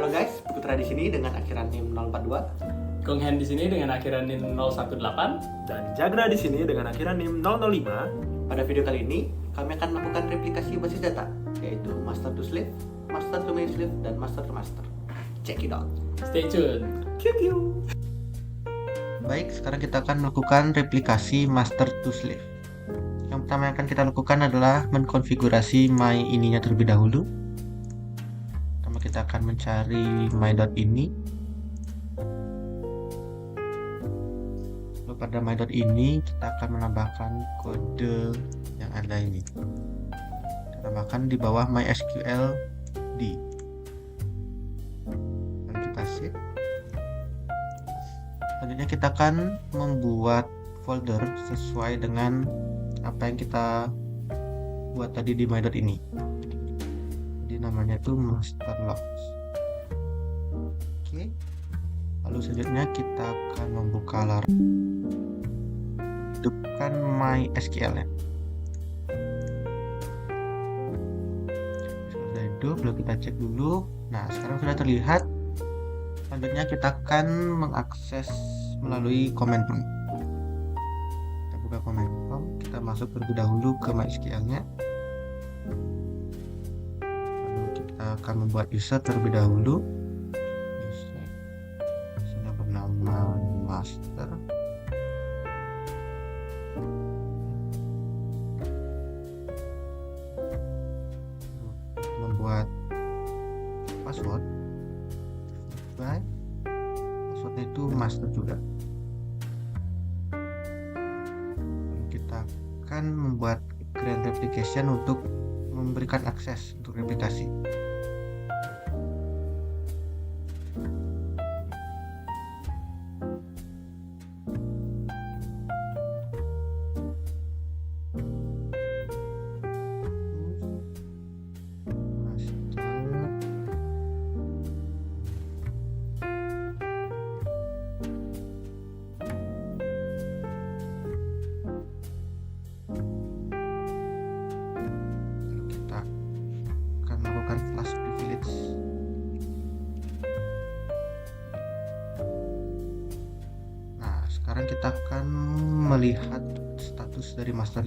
Halo guys, Putra di sini dengan akhiran NIM 042. Kong Hen di sini dengan akhiran NIM 018. Dan Jagra di sini dengan akhiran NIM 005. Pada video kali ini, kami akan melakukan replikasi basis data, yaitu master to slave, master to main slave, dan master to master. Check it out. Stay tune. Baik, sekarang kita akan melakukan replikasi master to slave. Yang pertama yang akan kita lakukan adalah mengkonfigurasi my ininya terlebih dahulu. Pertama kita akan mencari my.ini. Lalu pada my.ini kita akan menambahkan kode yang ada ini. Kita tambahkan di bawah mysqld. Lalu kita save. Selanjutnya kita akan membuat folder sesuai dengan apa yang kita buat tadi di my.ini. Jadi namanya itu master logs. Oke. Lalu selanjutnya kita akan membuka hidupkan MySQL-nya. Sudah hidup, lalu kita cek dulu. Nah, sekarang sudah terlihat. Selanjutnya kita akan mengakses melalui command prompt. Kita buka command prompt, kita masuk terlebih dahulu ke MySQL-nya. Lalu kita akan membuat user terlebih dahulu. User sudah bernama master. Membuat password. Passwordnya itu master juga. Lalu kita akan membuat grant replication untuk memberikan akses untuk replikasi. Flash privilege. Nah, sekarang kita akan melihat status dari master.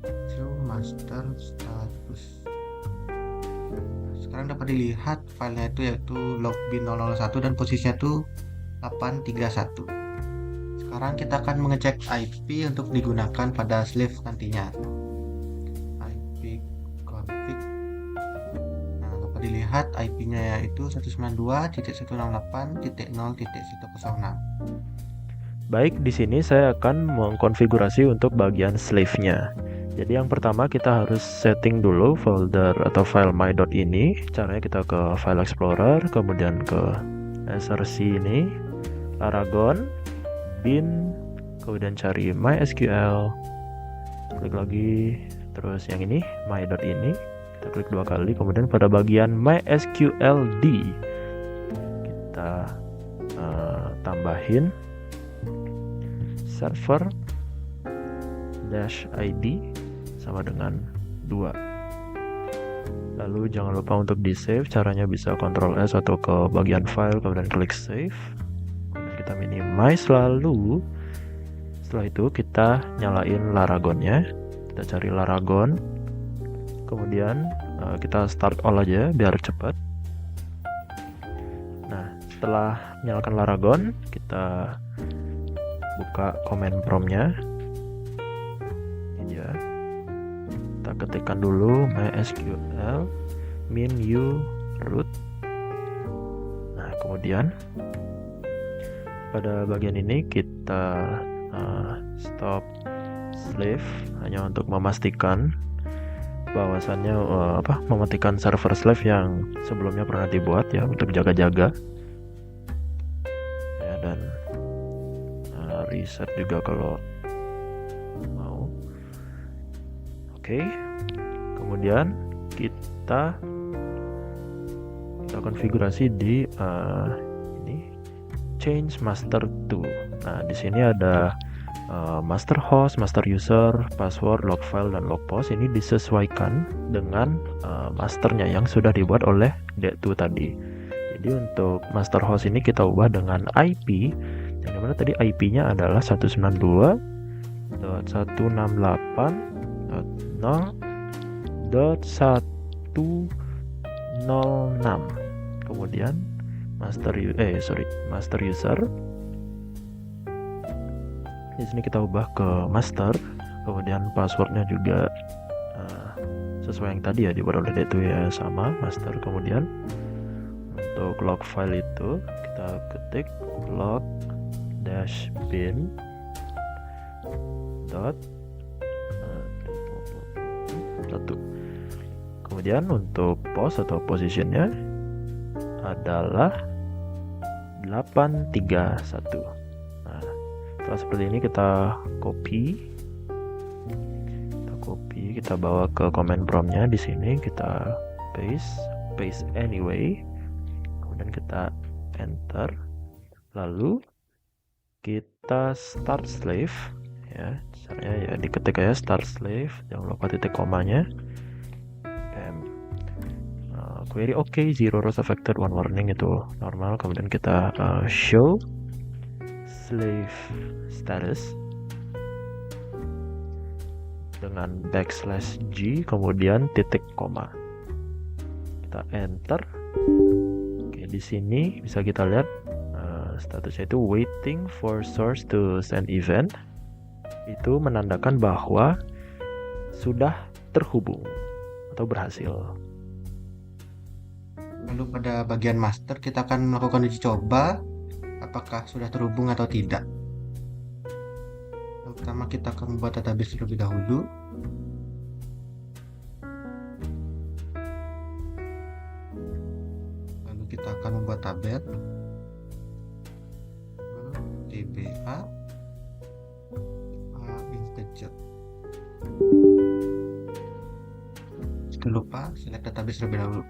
Show master status. Nah, sekarang dapat dilihat filenya itu yaitu logbin001 dan posisinya itu 831. Sekarang kita akan mengecek IP untuk digunakan pada slave nantinya. Dilihat IP-nya yaitu 192.168.0.106. Baik, di sini saya akan mengkonfigurasi untuk bagian slave-nya. Jadi yang pertama kita harus setting dulu folder atau file my.ini. Caranya kita ke File Explorer, kemudian ke src ini, Laragon, bin, kemudian cari MySQL, klik lagi, terus yang ini my.ini. Kita klik 2 kali, kemudian pada bagian mysqld kita tambahin server -id sama dengan 2. Lalu jangan lupa untuk di save. Caranya bisa Ctrl S atau ke bagian file kemudian klik save, kemudian kita minimize. Lalu setelah itu kita nyalain Laragonnya. Kita cari Laragon, kemudian kita start all aja biar cepat. Nah, setelah nyalakan Laragon, kita buka command prompt-nya. Ini ya. Kita ketikkan dulu mysql min u root. Nah, kemudian pada bagian ini kita stop slave hanya untuk memastikan bahwasannya mematikan server slave yang sebelumnya pernah dibuat ya, untuk jaga-jaga ya, dan reset juga kalau mau. Oke. Kemudian kita konfigurasi di ini change master to. Nah, di sini ada master host, master user, password, log file, dan log post ini disesuaikan dengan masternya yang sudah dibuat oleh D2 tadi. Jadi untuk master host ini kita ubah dengan IP, yang dimana tadi IP-nya adalah 192.168.0.106. Kemudian master user. Di sini kita ubah ke master, kemudian passwordnya juga sesuai yang tadi ya dibuat oleh D2 ya, sama master. Kemudian untuk log file itu kita ketik log -bin dot 1. Kemudian untuk post atau positionnya adalah 831. Nah, setelah seperti ini kita copy, kita bawa ke command promptnya. Di sini kita paste anyway, kemudian kita enter, lalu kita start slave ya, caranya ya diketik aja start slave, jangan lupa titik komanya. Query oke, 0 rows affected, 1 warning, itu normal. Kemudian kita show slave status dengan \G kemudian titik koma. Kita enter. Oke, di sini bisa kita lihat statusnya itu waiting for source to send event. Itu menandakan bahwa sudah terhubung atau berhasil. Lalu pada bagian master kita akan melakukan uji coba apakah sudah terhubung atau tidak. Yang pertama kita akan membuat database terlebih dahulu. Lalu kita akan membuat tabel DBA integer. Jangan lupa select database terlebih dahulu.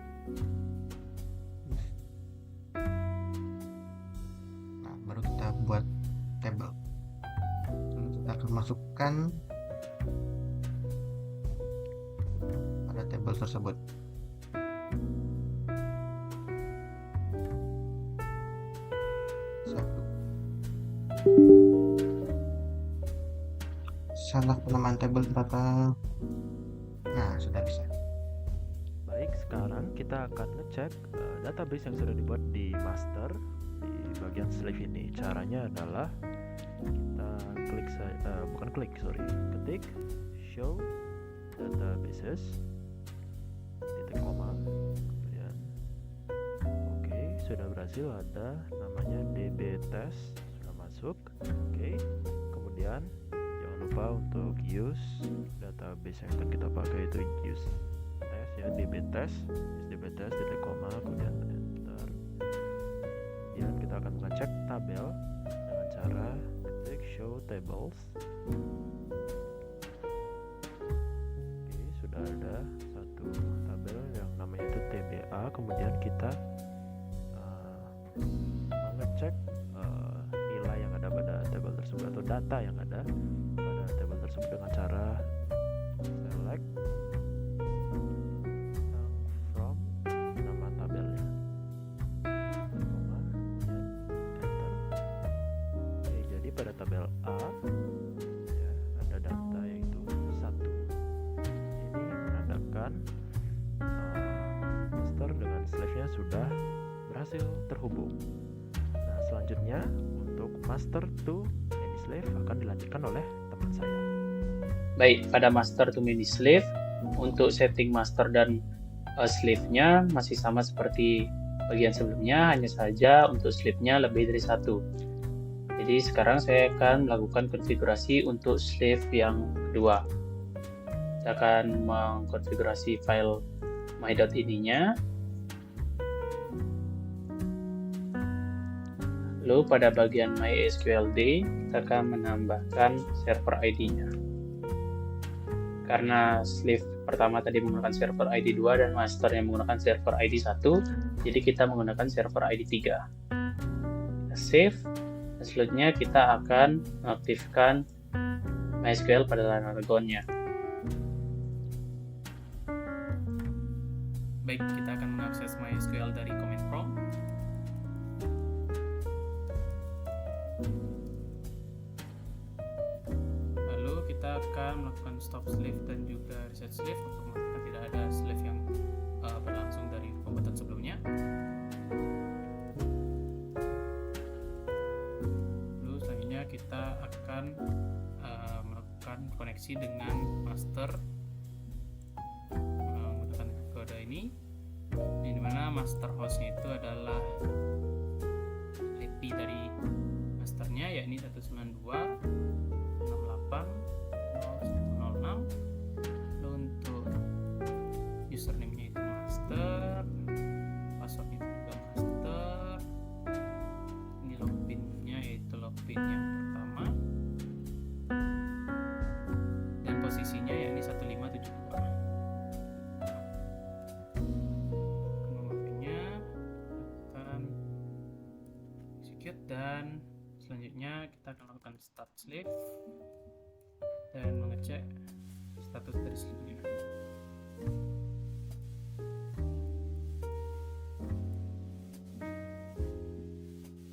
Buat tabel, lalu kita akan masukkan pada tabel tersebut. Satu. Salah penamaan tabel ternyata. Nah, sudah bisa. Baik, sekarang kita akan ngecek database yang sudah dibuat di master di bagian slave ini. Caranya adalah kita ketik show databases titik koma, kemudian oke, sudah berhasil, ada namanya db test sudah masuk. Oke, kemudian jangan lupa untuk use database yang akan kita pakai itu use test ya, db test titik koma, kemudian enter. Kemudian kita akan mengecek tabel dengan cara ketik show tables. Oke, sudah ada satu tabel yang namanya itu TBA. Kemudian kita mengecek nilai yang ada pada tabel tersebut atau data yang ada pada tabel tersebut dengan cara select from nama tabelnya, kemudian enter. Oke, jadi pada tabel A ya, ada data yaitu 1. Ini menandakan master dengan slave-nya sudah berhasil terhubung. Nah, selanjutnya untuk master to many slave akan dilanjutkan oleh teman saya. Baik, pada master to many slave, untuk setting master dan slave-nya masih sama seperti bagian sebelumnya, hanya saja untuk slave-nya lebih dari 1. Jadi sekarang saya akan melakukan konfigurasi untuk slave yang kedua. Saya akan mengkonfigurasi file my.ini-nya. Lalu pada bagian MySQLD kita akan menambahkan server ID-nya. Karena slave pertama tadi menggunakan server ID 2 dan master yang menggunakan server ID 1, jadi kita menggunakan server ID 3. Kita save, dan selanjutnya kita akan mengaktifkan MySQL pada Laragon-nya. Baik, kita akan mengakses MySQL dari command prompt. Lalu kita akan melakukan stop slave dan juga reset slave untuk memastikan tidak ada slave yang berlangsung dari pembuatan sebelumnya. Lalu selanjutnya kita akan melakukan koneksi dengan master menggunakan kode ini, di mana master hostnya itu adalah IP dari masternya, yakni 192.168.0.106. Lalu untuk username-nya itu master, passwordnya itu juga master, ini login-nya yaitu login yang pertama, dan posisinya yakni 1572. Nomornya akan execute, dan selanjutnya kita akan lakukan start slave dan mengecek status dari slave-nya.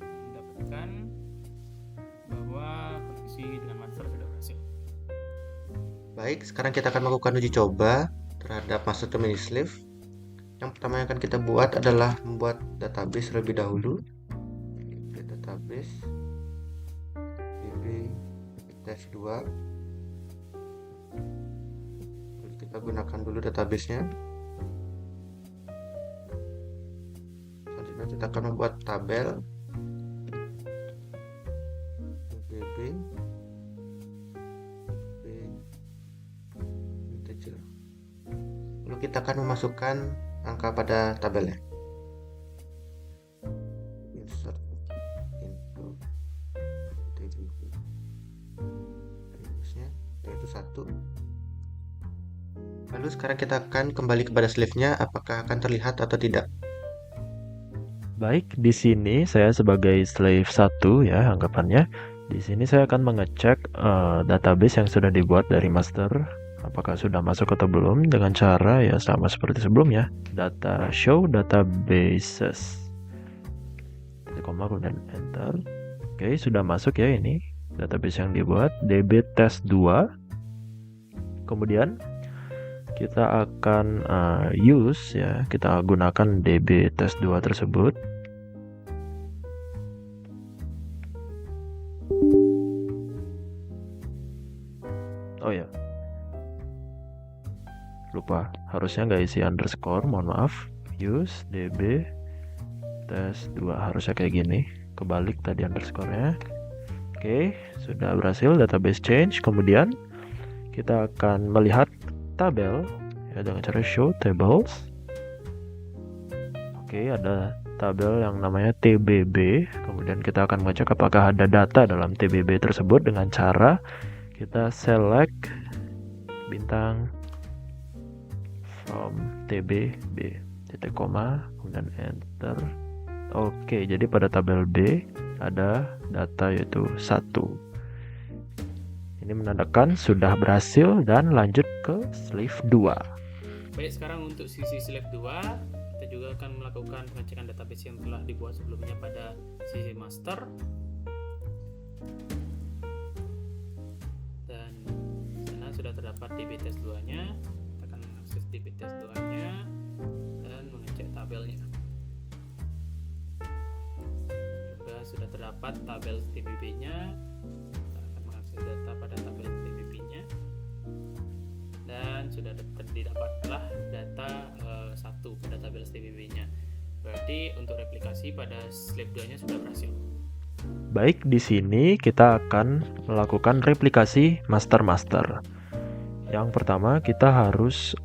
Mendapatkan bahwa koneksi dengan master sudah berhasil. Baik, sekarang kita akan melakukan uji coba terhadap master to many slave. Yang pertama yang akan kita buat adalah membuat database terlebih dahulu. Database db test2. Lalu kita gunakan dulu databasenya. Selanjutnya kita akan membuat tabel db integer. Lalu kita akan memasukkan angka pada tabelnya. Insert into db. Rumusnya yaitu 1. Lalu sekarang kita akan kembali kepada slave-nya, apakah akan terlihat atau tidak. Baik, di sini saya sebagai slave 1 ya anggapannya. Di sini saya akan mengecek database yang sudah dibuat dari master, apakah sudah masuk atau belum, dengan cara ya sama seperti sebelumnya. Data show databases. Koma kemudian enter. Oke, sudah masuk ya ini database yang dibuat db test2. Kemudian kita akan use ya, kita gunakan db test2 tersebut. Oh ya, lupa, harusnya nggak isi underscore, mohon maaf. Use db test2 harusnya kayak gini, kebalik tadi underscore-nya. Oke, sudah berhasil database change. Kemudian kita akan melihat tabel ya dengan cara show tables. Oke, ada tabel yang namanya TBB. Kemudian kita akan mengecek apakah ada data dalam TBB tersebut dengan cara kita select bintang from TBB titik koma kemudian enter. Oke, jadi pada tabel B ada data yaitu 1. Ini menandakan sudah berhasil dan lanjut ke slave 2. Baik, sekarang untuk sisi slave 2, kita juga akan melakukan pengecekan database yang telah dibuat sebelumnya pada sisi master. Dan di sana sudah terdapat db test2-nya. Kita akan mengakses db test2-nya dan mengecek tabelnya. Juga sudah terdapat tabel TBB-nya. Data pada tabel TBB-nya, dan sudah didapatlah data 1 pada tabel TBB-nya. Berarti untuk replikasi pada slave 2-nya sudah berhasil. Baik, di sini kita akan melakukan replikasi master-master. Yang pertama kita harus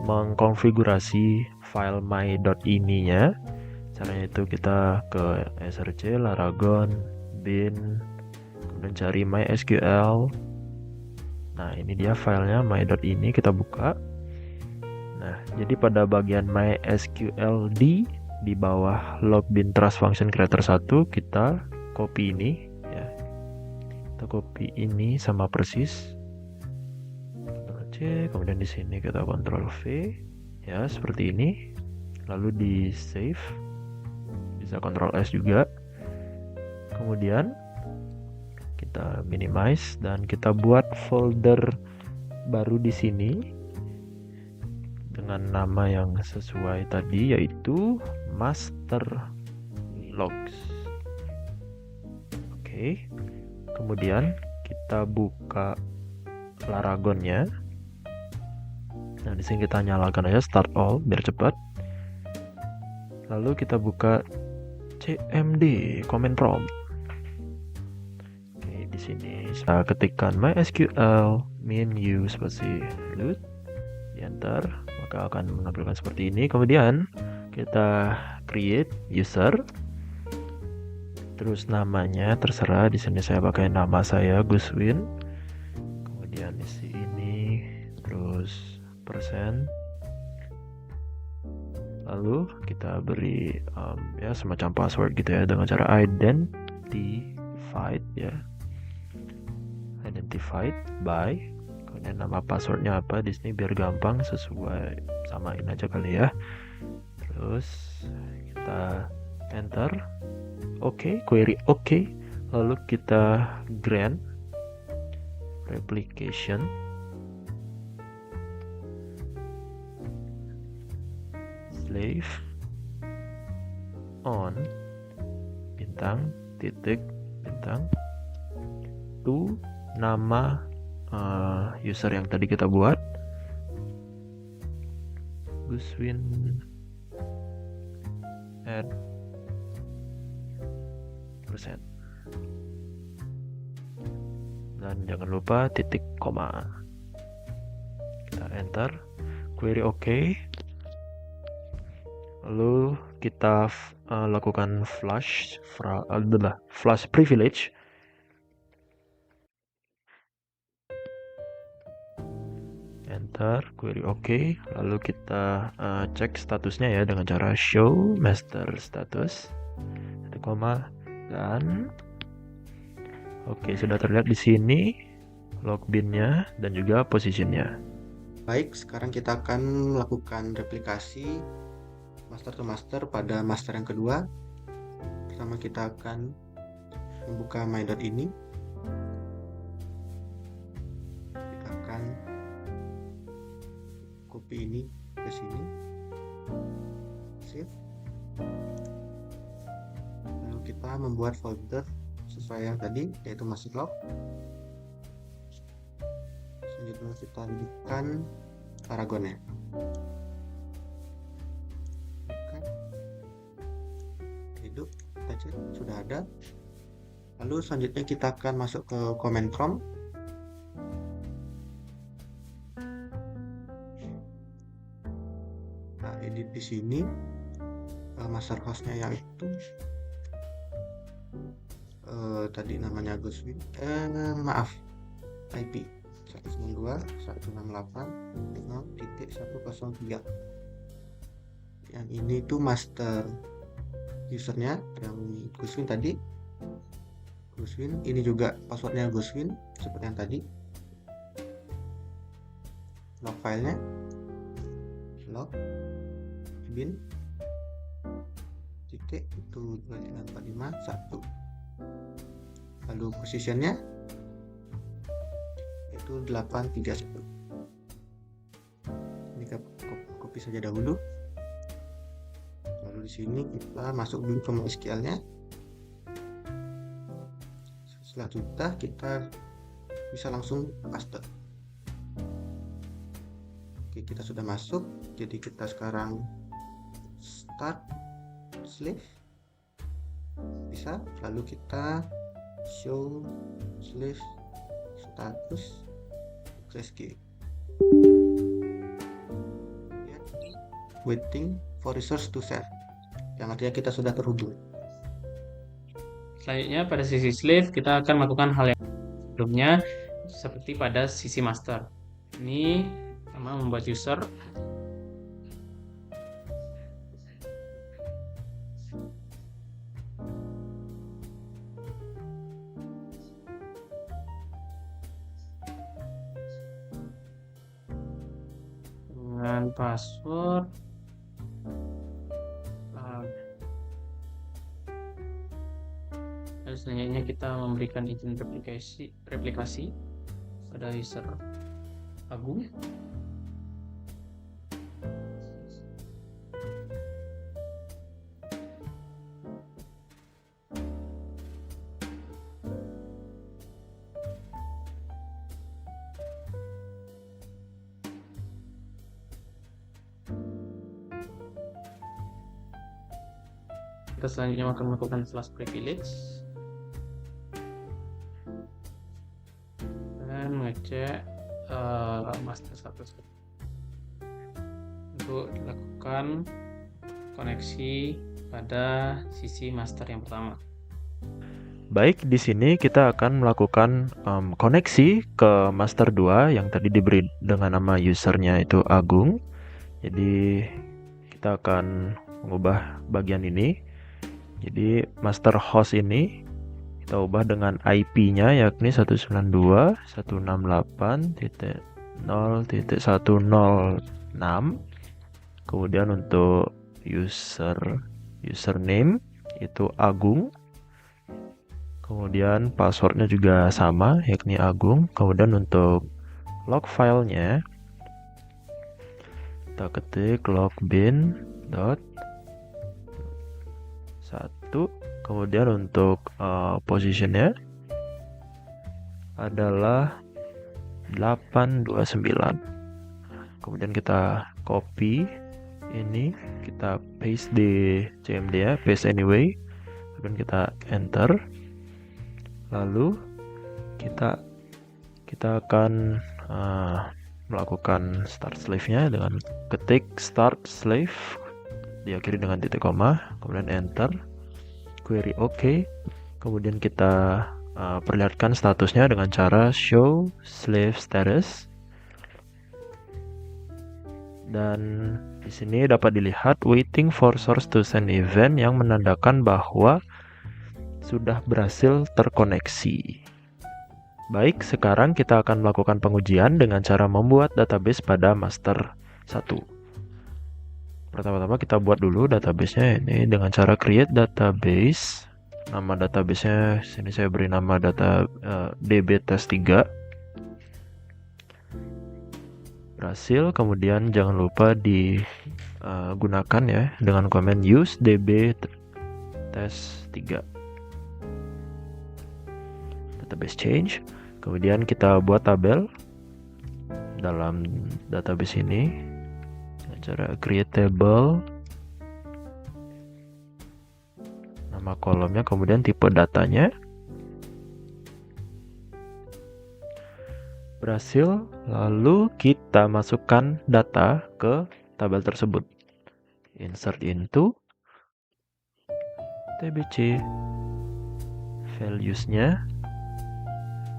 mengkonfigurasi file my.ini-nya. Caranya itu kita ke src laragon bin dan cari MySQL. Nah, ini dia filenya my.ini, kita buka. Nah, jadi pada bagian MySQLD di bawah login trust function creator 1 kita copy ini ya. Kita copy ini sama persis. Ctrl C, kemudian di sini kita Ctrl V. Ya, seperti ini. Lalu di save. Bisa Ctrl S juga. Kemudian kita minimize dan kita buat folder baru di sini dengan nama yang sesuai tadi, yaitu master logs. Oke. Kemudian kita buka Laragonnya. Nah, di sini kita nyalakan aja start all biar cepat. Lalu kita buka cmd command prompt. Oke, di sini saya ketikkan mysql min u spasi root, di enter, maka akan menampilkan seperti ini. Kemudian kita create user, terus namanya terserah. Di sini saya pakai nama saya Guswin. Kemudian isi ini, terus persen. Lalu kita beri ya semacam password gitu ya, dengan cara identified ya, identified by. Kemudian nama passwordnya apa di sini biar gampang, sesuai, samain aja kali ya. Terus kita enter. Oke, query oke. Lalu kita grant replication slave on bintang titik bintang to nama user yang tadi kita buat, Guswin add persen, dan jangan lupa titik koma. Kita enter, query oke. Lalu kita lakukan flush privilege. Enter, query oke. Lalu kita cek statusnya ya dengan cara show master status, koma, dan oke, sudah terlihat di sini logbinnya dan juga positionnya. Baik, sekarang kita akan melakukan replikasi master to master pada master yang kedua. Pertama kita akan membuka my.ini. Kita akan copy ini ke sini, save. Lalu kita membuat folder sesuai yang tadi, yaitu master log. Selanjutnya kita hidupkan Laragonnya. Hidup, kita cek sudah ada. Lalu selanjutnya kita akan masuk ke command prompt. Nah, edit di sini master hostnya yaitu tadi namanya Guswin, IP 192.168.0.103. Yang ini tuh master usernya yang Guswin tadi. Guswin, ini juga passwordnya Guswin seperti yang tadi. Log filenya log bin titik itu 29451. Lalu positionnya itu 831. Ini kita copy saja dahulu. Lalu di sini kita masuk dulu ke MySQL-nya. Setelah sudah, kita bisa langsung paste. Oke, kita sudah masuk. Jadi kita sekarang start slave bisa, lalu kita show slave status XSG, ya, waiting for resource to share, yang artinya kita sudah terhubung. Selanjutnya pada sisi slave kita akan melakukan hal yang sebelumnya seperti pada sisi master. Ini pertama membuat user. password. Dan selanjutnya kita memberikan izin replikasi pada user Agung. Kita selanjutnya akan melakukan flash privilege dan mengecek master status untuk dilakukan koneksi pada sisi master yang pertama. Baik, di sini kita akan melakukan koneksi ke master 2 yang tadi diberi dengan nama usernya itu Agung. Jadi kita akan mengubah bagian ini. Jadi master host ini kita ubah dengan IP-nya yakni 192.168.0.106. Kemudian untuk username itu Agung. Kemudian passwordnya juga sama yakni Agung. Kemudian untuk log filenya kita ketik logbin.1. Kemudian untuk positionnya adalah 829. Kemudian kita copy ini, kita paste di CMD ya, paste anyway. Kemudian kita enter. Lalu kita akan melakukan start slave-nya dengan ketik start slave diakhiri dengan titik koma, kemudian enter, query OK, kemudian kita perlihatkan statusnya dengan cara show slave status, dan di sini dapat dilihat waiting for source to send event yang menandakan bahwa sudah berhasil terkoneksi. Baik, sekarang kita akan melakukan pengujian dengan cara membuat database pada master 1. Pertama-tama kita buat dulu databasenya ini dengan cara create database. Nama databasenya sini saya beri nama db test 3. Berhasil, kemudian jangan lupa digunakan ya dengan komen use db test 3. Database change. Kemudian kita buat tabel dalam database ini dengan cara create table, nama kolomnya, kemudian tipe datanya. Berhasil, lalu kita masukkan data ke tabel tersebut. Insert into tbc, values-nya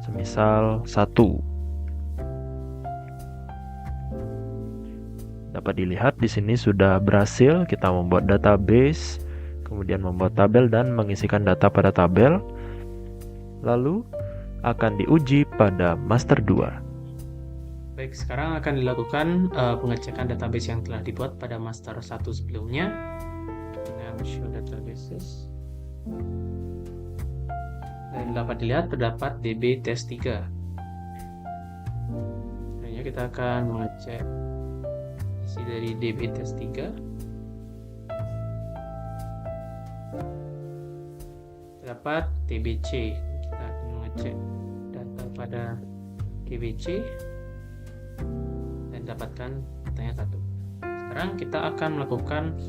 semisal 1. Dapat dilihat di sini sudah berhasil kita membuat database, kemudian membuat tabel dan mengisikan data pada tabel. Lalu akan diuji pada master 2. Baik, sekarang akan dilakukan pengecekan database yang telah dibuat pada master 1 sebelumnya dengan show databases. Dan dapat dilihat terdapat db test 3. Selanjutnya kita akan mengecek isi dari db test 3. Terdapat tbc. Kita akan mengecek data pada tbc dan dapatkan datanya 1. Sekarang kita akan melakukan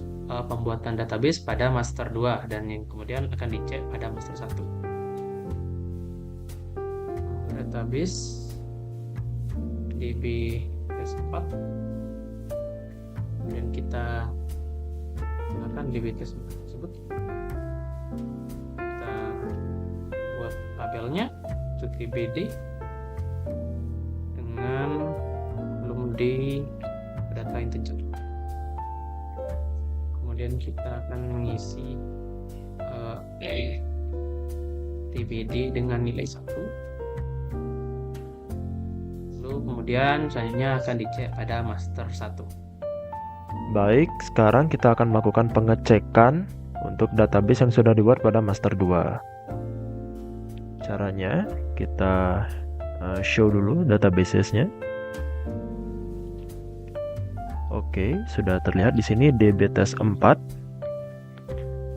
pembuatan database pada master 2 dan yang kemudian akan dicek pada master 1. Database db test 4, kemudian kita gunakan db test tersebut. Kita buat tabelnya untuk dbd dengan kolom d data integer. Kemudian kita akan mengisi dbd dengan nilai 1. Kemudian selanjutnya akan dicek pada master 1. Baik, sekarang kita akan melakukan pengecekan untuk database yang sudah dibuat pada master 2. Caranya, kita show dulu database-nya. Oke, sudah terlihat di sini dbTest 4.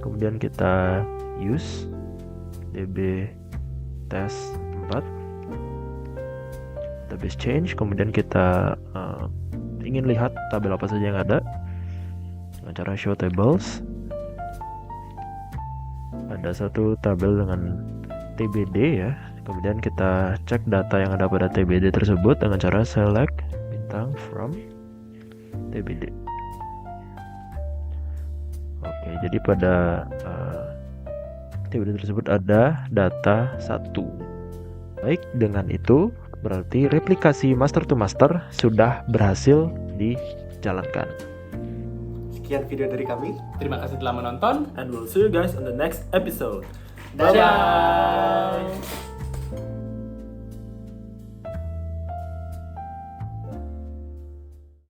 Kemudian kita use dbTest 4 database change. Kemudian kita ingin lihat tabel apa saja yang ada dengan cara show tables. Ada satu tabel dengan TBD ya. Kemudian kita cek data yang ada pada TBD tersebut dengan cara select bintang from TBD. Oke, jadi pada TBD tersebut ada data 1. Baik, dengan itu berarti replikasi master to master sudah berhasil dijalankan. Sekian video dari kami. Terima kasih telah menonton. And we'll see you guys on the next episode. Dadah.